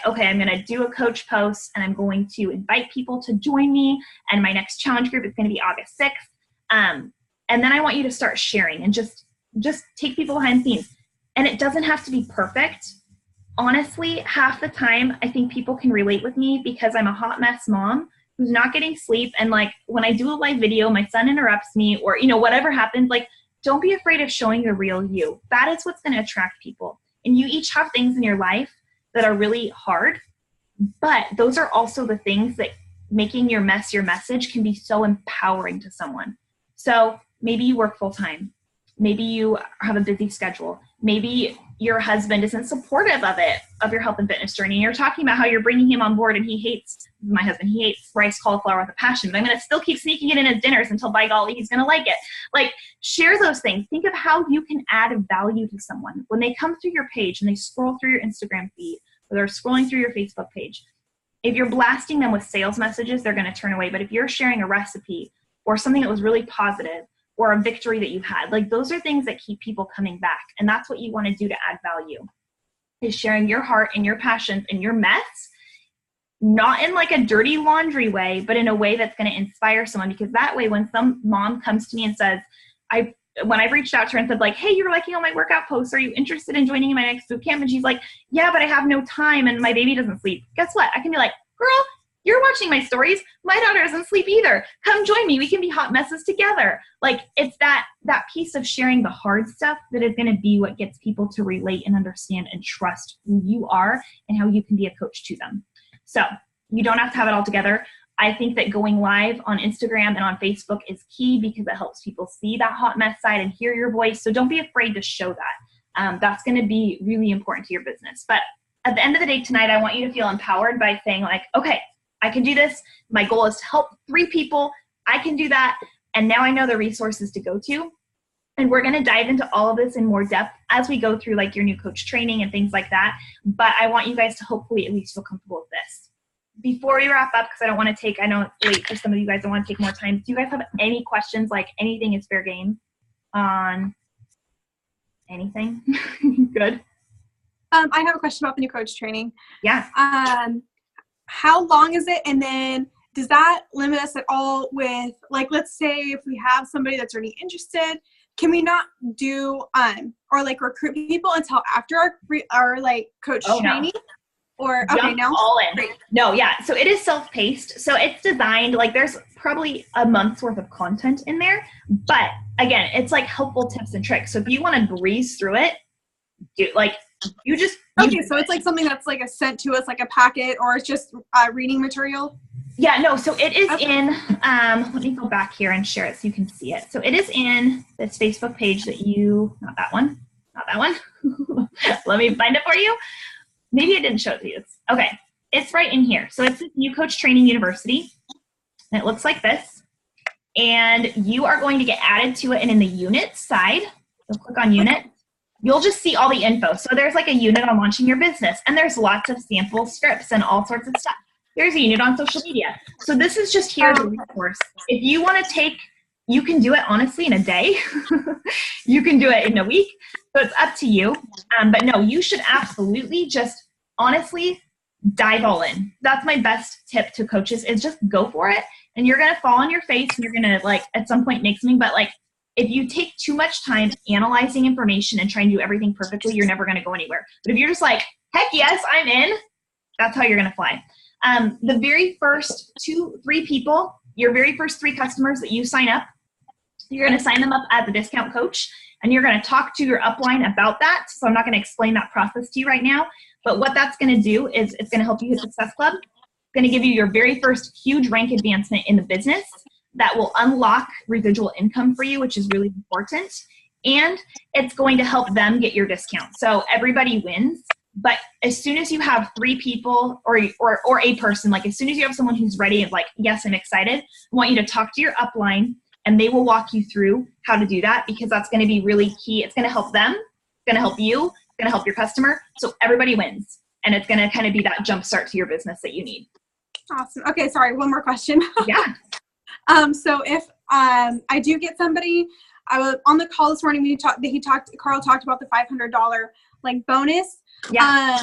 okay, I'm going to do a coach post and I'm going to invite people to join me. And my next challenge group is going to be August 6th. And then I want you to start sharing and just take people behind the scenes. And it doesn't have to be perfect. Honestly, half the time, I think people can relate with me because I'm a hot mess mom who's not getting sleep. And when I do a live video, my son interrupts me or, whatever happens, don't be afraid of showing the real you. That is what's going to attract people. And you each have things in your life that are really hard, but those are also the things that making your mess your message can be so empowering to someone. So maybe you work full time. Maybe you have a busy schedule. Maybe your husband isn't supportive of your health and fitness journey. You're talking about how you're bringing him on board and he hates rice cauliflower with a passion, but I'm going to still keep sneaking it in his dinners until by golly, he's going to like it. Share those things. Think of how you can add value to someone. When they come through your page and they scroll through your Instagram feed or they're scrolling through your Facebook page, if you're blasting them with sales messages, they're going to turn away. But if you're sharing a recipe or something that was really positive, or a victory that you had, those are things that keep people coming back. And that's what you want to do to add value, is sharing your heart and your passions and your mess, not in a dirty laundry way, but in a way that's going to inspire someone. Because that way, when some mom comes to me and says, when I've reached out to her and said hey, you're liking all my workout posts, are you interested in joining my next boot camp? And she's like, yeah, but I have no time and my baby doesn't sleep. Guess what? I can be like, girl, you're watching my stories. My daughter doesn't sleep either. Come join me. We can be hot messes together. Like, it's that piece of sharing the hard stuff that is going to be what gets people to relate and understand and trust who you are and how you can be a coach to them. So you don't have to have it all together. I think that going live on Instagram and on Facebook is key because it helps people see that hot mess side and hear your voice. So don't be afraid to show that. That's going to be really important to your business. But at the end of the day tonight, I want you to feel empowered by saying like, okay, I can do this. My goal is to help 3 people. I can do that. And now I know the resources to go to. And we're going to dive into all of this in more depth as we go through like your new coach training and things like that. But I want you guys to hopefully at least feel comfortable with this. Before we wrap up, because I don't want to take, I know it's late for some of you guys, I want to take more time. Do you guys have any questions? Like anything is fair game on anything? Good. I have a question about the new coach training. Yeah. How long is it? And then does that limit us at all with, like, let's say if we have somebody that's already interested, can we not do, or like recruit people until after our like coach training? No. Or, okay, jump no? all in. Great. No, yeah. So it is self-paced. So it's designed, like there's probably a month's worth of content in there. But again, it's like helpful tips and tricks. So if you want to breeze through it, Okay, so it's like something that's like sent to us like a packet, or it's just reading material? Yeah, no, so it is in, let me go back here and share it so you can see it. So it is in this Facebook page that not that one. Let me find it for you. Maybe I didn't show it to you. Okay, it's right in here. So it's New Coach Training University, and it looks like this. And you are going to get added to it, and in the unit side, you'll click on unit. You'll just see all the info. So there's like a unit on launching your business, and there's lots of sample scripts and all sorts of stuff. There's a unit on social media. So this is just here as a resource. If you want to you can do it honestly in a day. You can do it in a week. So it's up to you. But no, you should absolutely just honestly dive all in. That's my best tip to coaches is just go for it. And you're going to fall on your face and you're going to like at some point make something. But like if you take too much time analyzing information and trying to do everything perfectly, you're never going to go anywhere. But if you're just like, heck yes, I'm in, that's how you're going to fly. The very first 2-3 people, your very first 3 customers that you sign up, you're going to sign them up as a discount coach, and you're going to talk to your upline about that. So I'm not going to explain that process to you right now, but what that's going to do is it's going to help you hit Success Club. It's going to give you your very first huge rank advancement in the business that will unlock residual income for you, which is really important. And it's going to help them get your discount. So everybody wins. But as soon as you have 3 people or a person, like as soon as you have someone who's ready and like, yes, I'm excited, I want you to talk to your upline and they will walk you through how to do that because that's going to be really key. It's going to help them. It's going to help you. It's going to help your customer. So everybody wins. And it's going to kind of be that jump start to your business that you need. Awesome. Okay. Sorry. One more question. Yeah. So if I do get somebody, I was on the call this morning, Carl talked about the $500 like bonus. Yeah.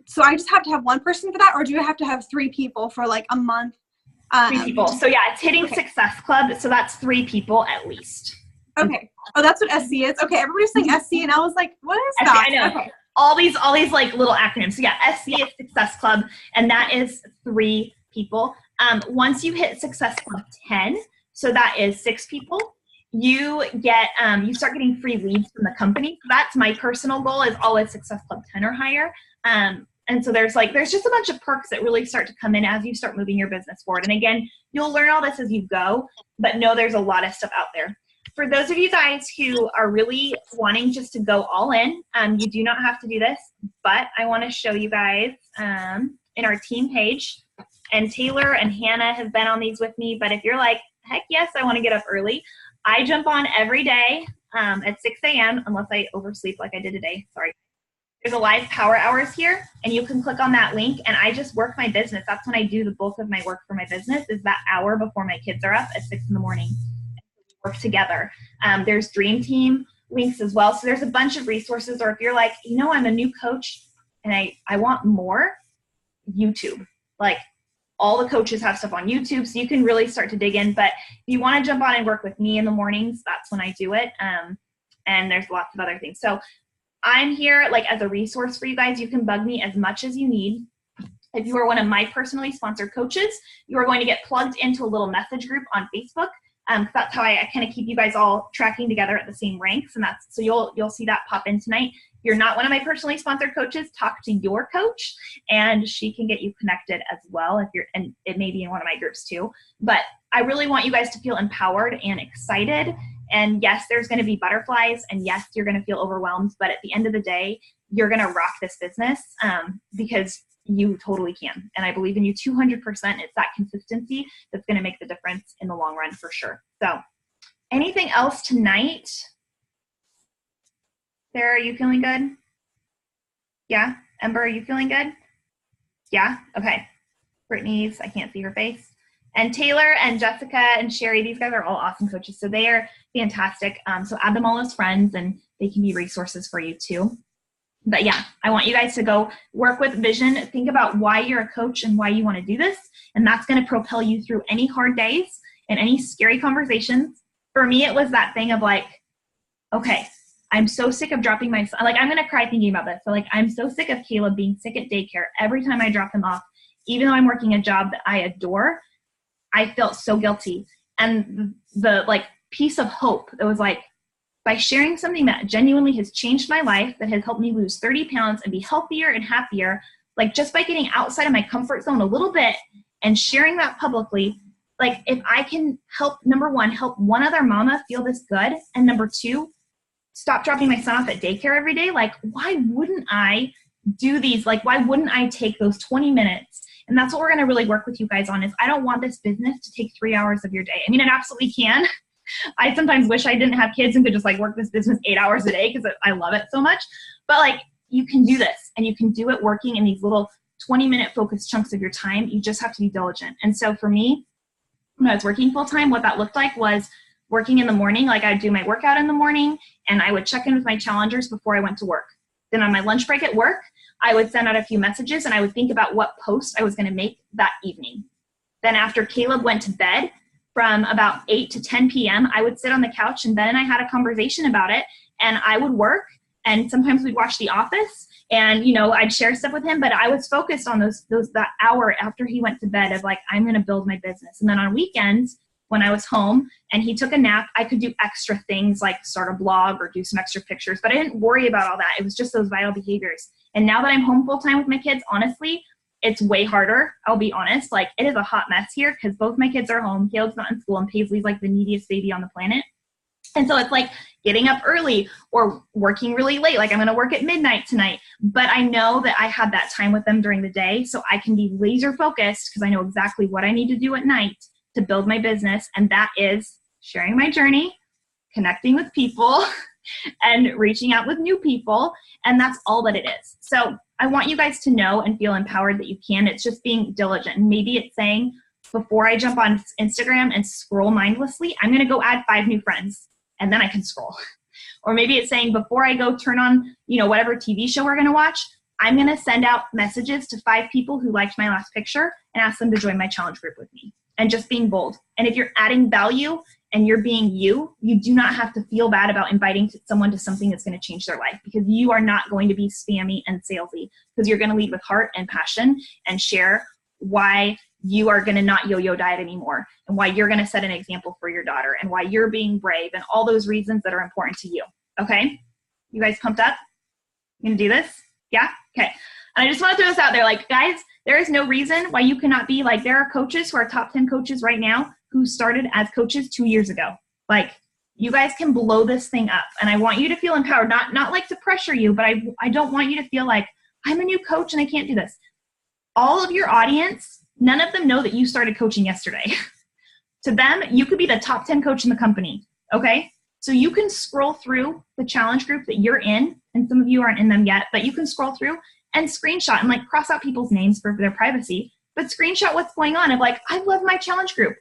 So I just have to have one person for that, or do I have to have 3 people for like a month? 3 people. So yeah, it's hitting Success Club. So that's 3 people at least. Okay. Oh, that's what SC is. Okay. Everybody's saying SC, and I was like, what is that? I know. Okay. All these like little acronyms. So yeah, SC is Success Club, and that is 3 people. Once you hit Success Club 10, so that is 6 people, you get you start getting free leads from the company. So that's my personal goal is always Success Club 10 or higher. And so there's just a bunch of perks that really start to come in as you start moving your business forward. And again, you'll learn all this as you go, but know there's a lot of stuff out there. For those of you guys who are really wanting just to go all in, you do not have to do this, but I want to show you guys in our team page, and Taylor and Hannah have been on these with me, but if you're like, heck yes, I want to get up early, I jump on every day at 6 a.m. unless I oversleep like I did today. Sorry. There's a live power hours here, and you can click on that link, and I just work my business. That's when I do the bulk of my work for my business is that hour before my kids are up at 6 in the morning. We work together. There's Dream Team links as well. So there's a bunch of resources, or if you're like, I'm a new coach and I want more, YouTube. Like all the coaches have stuff on YouTube, so you can really start to dig in. But if you want to jump on and work with me in the mornings, that's when I do it. And there's lots of other things. So I'm here like as a resource for you guys. You can bug me as much as you need. If you are one of my personally sponsored coaches, you are going to get plugged into a little message group on Facebook. That's how I kind of keep you guys all tracking together at the same ranks. And that's, so you'll see that pop in tonight. If you're not one of my personally sponsored coaches, talk to your coach and she can get you connected as well. And it may be in one of my groups too. But I really want you guys to feel empowered and excited. And yes, there's going to be butterflies, and yes, you're going to feel overwhelmed. But at the end of the day, you're going to rock this business because you totally can. And I believe in you 200%. It's that consistency that's going to make the difference in the long run for sure. So anything else tonight? Sarah, are you feeling good? Yeah. Ember, are you feeling good? Yeah. Okay. Brittany's, I can't see her face. And Taylor and Jessica and Sherry, these guys are all awesome coaches. So they are fantastic. So add them all as friends and they can be resources for you too. But yeah, I want you guys to go work with vision. Think about why you're a coach and why you want to do this. And that's going to propel you through any hard days and any scary conversations. For me, it was that thing of like, okay, I'm so sick of dropping my son. Like, I'm going to cry thinking about this. So like, I'm so sick of Caleb being sick at daycare every time I drop him off. Even though I'm working a job that I adore, I felt so guilty. And the like piece of hope that was like, by sharing something that genuinely has changed my life, that has helped me lose 30 pounds and be healthier and happier, like just by getting outside of my comfort zone a little bit and sharing that publicly, like if I can help, number one, help one other mama feel this good, and number two, stop dropping my son off at daycare every day, like why wouldn't I do these? Like why wouldn't I take those 20 minutes? And that's what we're going to really work with you guys on is I don't want this business to take 3 hours of your day. I mean, it absolutely can. I sometimes wish I didn't have kids and could just like work this business 8 hours a day because I love it so much. But like you can do this and you can do it working in these little 20-minute focused chunks of your time. You just have to be diligent. And so for me, when I was working full time, what that looked like was working in the morning. Like I'd do my workout in the morning and I would check in with my challengers before I went to work. Then on my lunch break at work, I would send out a few messages and I would think about what post I was going to make that evening. Then after Caleb went to bed, from about 8 to 10 p.m., I would sit on the couch and Ben and I had a conversation about it and I would work and sometimes we'd watch The Office and, you know, I'd share stuff with him, but I was focused on that hour after he went to bed of like, I'm going to build my business. And then on weekends when I was home and he took a nap, I could do extra things like start a blog or do some extra pictures, but I didn't worry about all that. It was just those vital behaviors. And now that I'm home full time with my kids, honestly, it's way harder. I'll be honest. Like it is a hot mess here because both my kids are home. Caleb's not in school and Paisley's like the neediest baby on the planet. And so it's like getting up early or working really late. Like I'm going to work at midnight tonight, but I know that I had that time with them during the day. So I can be laser focused because I know exactly what I need to do at night to build my business. And that is sharing my journey, connecting with people and reaching out with new people. And that's all that it is. So I want you guys to know and feel empowered that you can. It's just being diligent. And maybe it's saying, before I jump on Instagram and scroll mindlessly, I'm going to go add 5 new friends and then I can scroll. Or maybe it's saying, before I go turn on, you know, whatever TV show we're going to watch, I'm going to send out messages to 5 people who liked my last picture and ask them to join my challenge group with me. And just being bold. And if you're adding value and you're being you do not have to feel bad about inviting someone to something that's going to change their life, because you are not going to be spammy and salesy, because you're going to lead with heart and passion and share why you are going to not yo-yo diet anymore and why you're going to set an example for your daughter and why you're being brave and all those reasons that are important to you. Okay? You guys pumped up? You going to do this? Yeah? Okay. And I just want to throw this out there. Like, guys, there is no reason why you cannot be like, there are coaches who are top 10 coaches right now who started as coaches 2 years ago. Like, you guys can blow this thing up. And I want you to feel empowered, not like to pressure you, but I don't want you to feel like I'm a new coach and I can't do this. All of your audience, none of them know that you started coaching yesterday. To them, you could be the top 10 coach in the company. Okay. So you can scroll through the challenge group that you're in, and some of you aren't in them yet, but you can scroll through and screenshot and like cross out people's names for their privacy, but screenshot what's going on of like, I love my challenge group.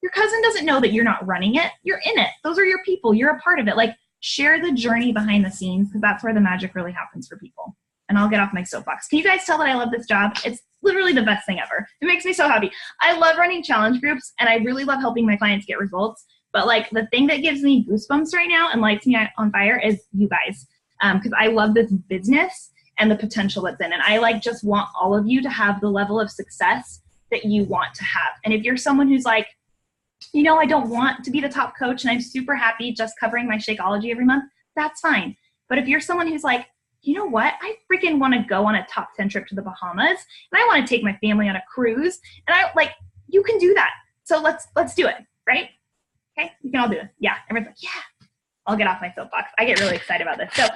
Your cousin doesn't know that you're not running it. You're in it. Those are your people. You're a part of it. Like, share the journey behind the scenes, because that's where the magic really happens for people. And I'll get off my soapbox. Can you guys tell that I love this job? It's literally the best thing ever. It makes me so happy. I love running challenge groups and I really love helping my clients get results. But like the thing that gives me goosebumps right now and lights me on fire is you guys. Because I love this business and the potential that's in. And I like just want all of you to have the level of success that you want to have. And if you're someone who's like, you know, I don't want to be the top coach and I'm super happy just covering my Shakeology every month, that's fine. But if you're someone who's like, you know what, I freaking want to go on a top 10 trip to the Bahamas and I want to take my family on a cruise, and I like, you can do that. So let's do it, right? Okay, we can all do it. Yeah, everyone's like, yeah. I'll get off my soapbox. I get really excited about this. So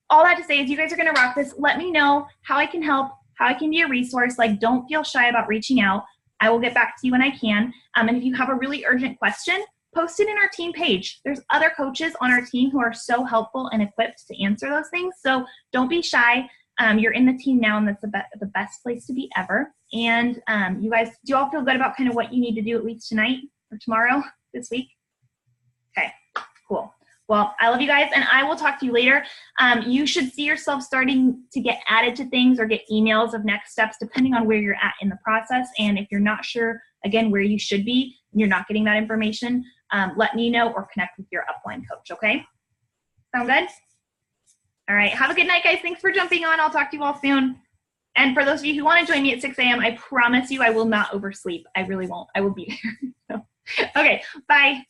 all that to say is you guys are going to rock this. Let me know how I can help, how I can be a resource. Like, don't feel shy about reaching out. I will get back to you when I can. And if you have a really urgent question, post it in our team page. There's other coaches on our team who are so helpful and equipped to answer those things. So don't be shy. You're in the team now, and that's the best place to be ever. And you guys, do you all feel good about kind of what you need to do at least tonight or tomorrow, this week? Okay, cool. Well, I love you guys, and I will talk to you later. You should see yourself starting to get added to things or get emails of next steps depending on where you're at in the process. And if you're not sure, again, where you should be, and you're not getting that information, let me know or connect with your upline coach, okay? Sound good? All right, have a good night, guys. Thanks for jumping on. I'll talk to you all soon. And for those of you who want to join me at 6 a.m., I promise you I will not oversleep. I really won't. I will be there. So, okay, bye.